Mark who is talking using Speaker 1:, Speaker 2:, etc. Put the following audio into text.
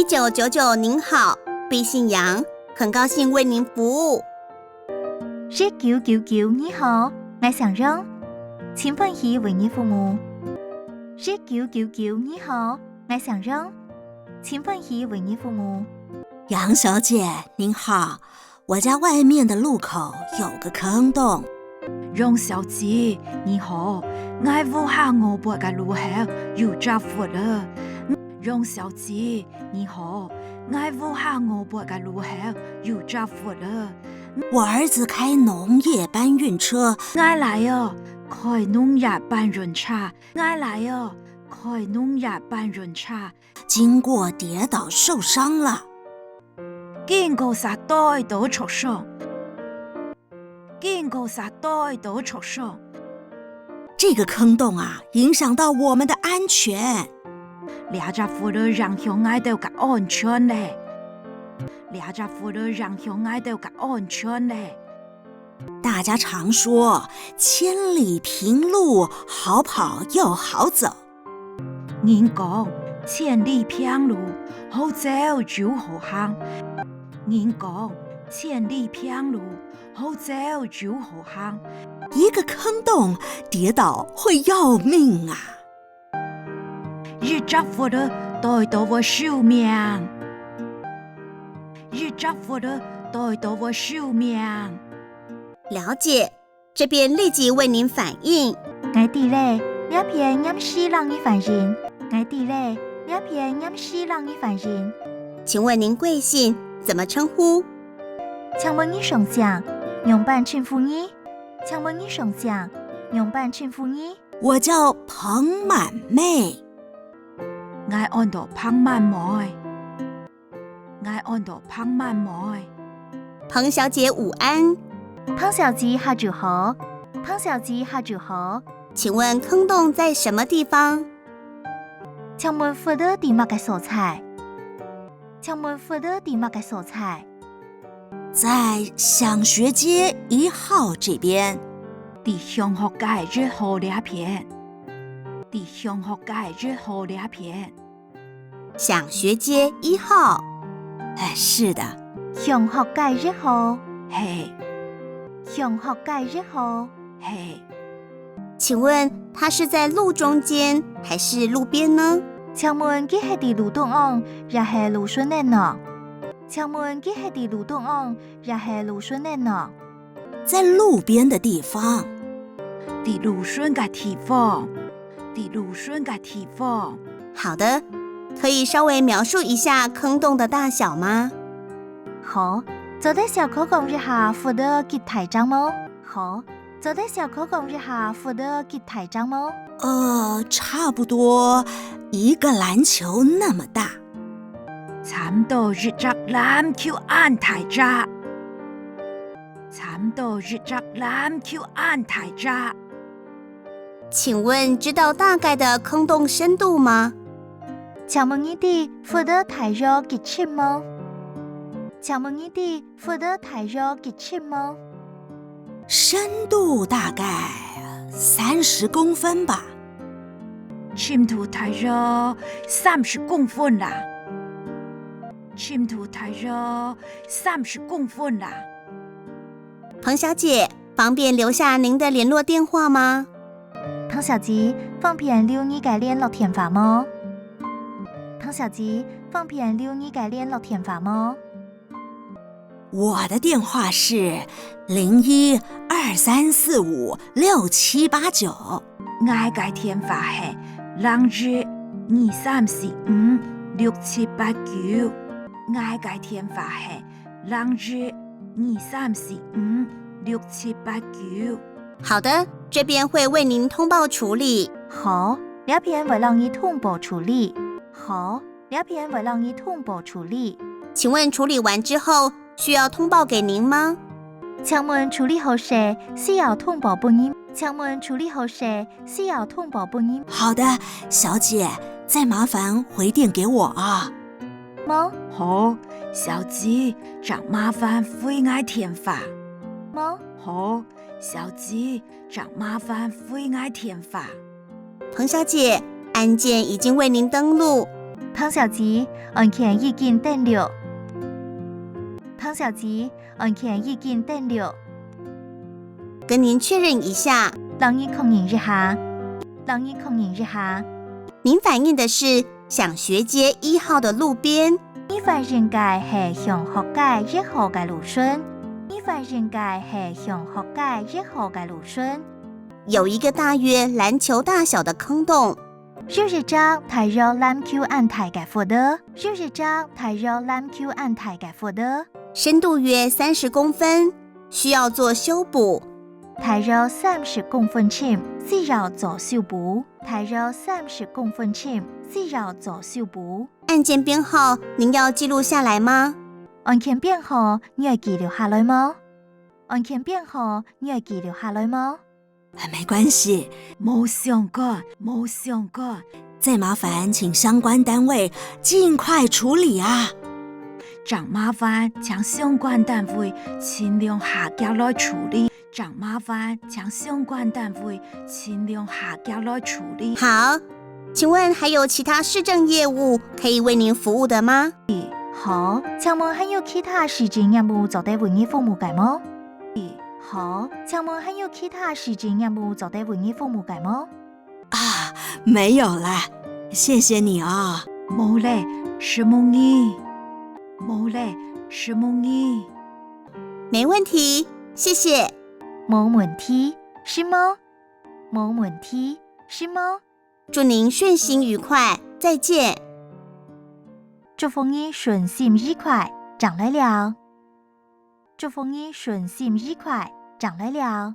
Speaker 1: 1999您好，毕信阳，很高兴为您服务。
Speaker 2: 1999你好，我想让，请问是为你服务。1999你好，我想让，请问是为你服务。
Speaker 3: 杨小姐您好，我家外面的路口有个坑洞。
Speaker 4: 杨小姐你好，我屋下我伯嘅路口有只窟窿。杨小姐你好，我屋下我伯嘅路口有只窟窿。
Speaker 3: 我儿子开农业搬运车，
Speaker 4: 我嚟啊，開農業搬運車。我嚟啊，開農業搬運車。
Speaker 3: 經過跌倒受傷了。
Speaker 4: 經過殺呆倒挫傷。經過殺呆倒挫傷。
Speaker 3: 這個坑洞啊，影響到我們的安全。
Speaker 4: 呢只窟窿影響我哋嘅安全咧。呢只窟窿影響我哋嘅安全咧。
Speaker 3: 大家常說千里平路，好跑又好走。
Speaker 4: 人講千里平路，好走又好行。人講千里平路，好走又好行。
Speaker 3: 一個坑洞，跌倒會要命啊！
Speaker 4: 一只窟窿帶到我壽命。一只窟窿帶到我壽命。
Speaker 1: 了解，这边立即为您反映。
Speaker 2: 我哋咧，呢片啱西人嘅反應。我哋咧，呢片啱西人嘅反應。
Speaker 1: 请问您貴姓？怎麼稱呼？
Speaker 2: 請問你上將，用辦稱呼你？請問你上將，用辦稱呼你？
Speaker 3: 我叫彭滿妹。
Speaker 4: 我按到彭滿妹。我按到彭滿妹。
Speaker 1: 彭小姐午安。
Speaker 2: 彭小姐下住好。彭小姐下住好。
Speaker 1: 請問坑洞在什麼地方？
Speaker 2: 請問窟窿地乜嘅所在？請問窟窿地乜嘅所在？
Speaker 3: 在享學街1號這邊。
Speaker 4: 地享學街1號呢片。地享學街1號呢片。
Speaker 1: 享學街1號。
Speaker 3: 哎，是的。
Speaker 2: 享學街1號。
Speaker 4: 嘿。
Speaker 2: 享學街1號。
Speaker 4: 嘿。
Speaker 1: 請問它是在路中間還是路邊呢？
Speaker 2: 請問佢係喺路中央，還係路順嘅呢？請問佢係喺路中央，還係路順嘅呢？
Speaker 3: 在路邊的地方。
Speaker 4: 喺路順嘅地方。喺路順嘅地方。
Speaker 1: 好的，可以稍微描述一下坑洞的大小嗎？
Speaker 2: 好，做啲小可講一下窟窿幾大張麼？好，做啲小可講一下窟窿幾大張麼？
Speaker 3: 差不多一個籃球那麼大。
Speaker 4: 差唔多一隻籃球咁大隻。差唔多一隻籃球咁大隻。
Speaker 1: 請問知道大概的坑洞深度嗎？
Speaker 2: 請問你哋窟窿大約幾尺麼？請問你哋窟窿大約幾尺麼？
Speaker 3: 深度大概30公分吧。
Speaker 4: 深度大約30公分啦。深度大約30公分啦。
Speaker 1: 彭小姐，方便留下您的聯絡電話嗎？
Speaker 2: 彭小姐，方便留你嘅聯絡電話嗎？彭小姐，方便留你嘅聯絡電話嗎？
Speaker 3: 我的電話是0123456789。
Speaker 4: 我嘅電話係0223456789。我嘅電話係0223456789。
Speaker 1: 好的，這邊會為您通報處理。
Speaker 2: 好，呢邊會讓你通報處理。好，呢邊會讓你通報處理。
Speaker 1: 請問處理完之後需要通報給您嗎？
Speaker 2: 請問處理後時需要通報給您？請問處理後時需要通報給您？
Speaker 3: 好的，小姐，再麻煩回電給我啊。
Speaker 2: 麼？
Speaker 4: 好，小姐，再麻煩回我電話。
Speaker 2: 麼？
Speaker 4: 好，小姐，再麻煩回我電話。
Speaker 1: 彭小姐，案件已經為您登錄，
Speaker 2: 湯小姐，案件已經登了。湯小姐，案件已經登了。
Speaker 1: 跟您确认一下，
Speaker 2: 讓你確認一下，讓你確認一下。
Speaker 1: 您反映的是響學街1號的路邊。
Speaker 2: 呢塊人界係響學街1號嘅路順。呢塊人界係響學街1號嘅路順。
Speaker 1: 有一個大約籃球大小的坑洞。
Speaker 2: 有一張大約籃球案大嘅闊的。有一張大約籃球案大嘅闊的。
Speaker 1: 深度約30公分，需要做修補。
Speaker 2: 大約30公分深，需要做修補。大約30公分深，需要做修補。
Speaker 1: 案件編號您要記錄下來嗎？
Speaker 2: 案件編號你要記錄下來嗎？案件編號你要記錄下來嗎？
Speaker 3: 没关系，
Speaker 4: 冇相干，冇相干。
Speaker 3: 再麻煩請相關單位盡快處理啊！
Speaker 4: 真麻煩，請相關單位盡量下架來處理。真麻煩，請相關單位盡量下架來處理。
Speaker 1: 好，請問還有其他市政業務可以為您服務的嗎？
Speaker 2: 好，請問還有其他市政業務做得為你服務嘅嗎？好，請問還有其他市政業務做得為你服務嘅嗎？
Speaker 3: 啊，沒有啦，謝謝你啊。
Speaker 4: 冇嘞，是夢兒。冇嘞，是夢兒。
Speaker 1: 沒問題，謝謝。
Speaker 2: 冇問題，是嗎？冇問題，是嗎？
Speaker 1: 祝您順心愉快，再見。
Speaker 2: 祝福你順心愉快，長來了。祝福你順心愉快，長來了。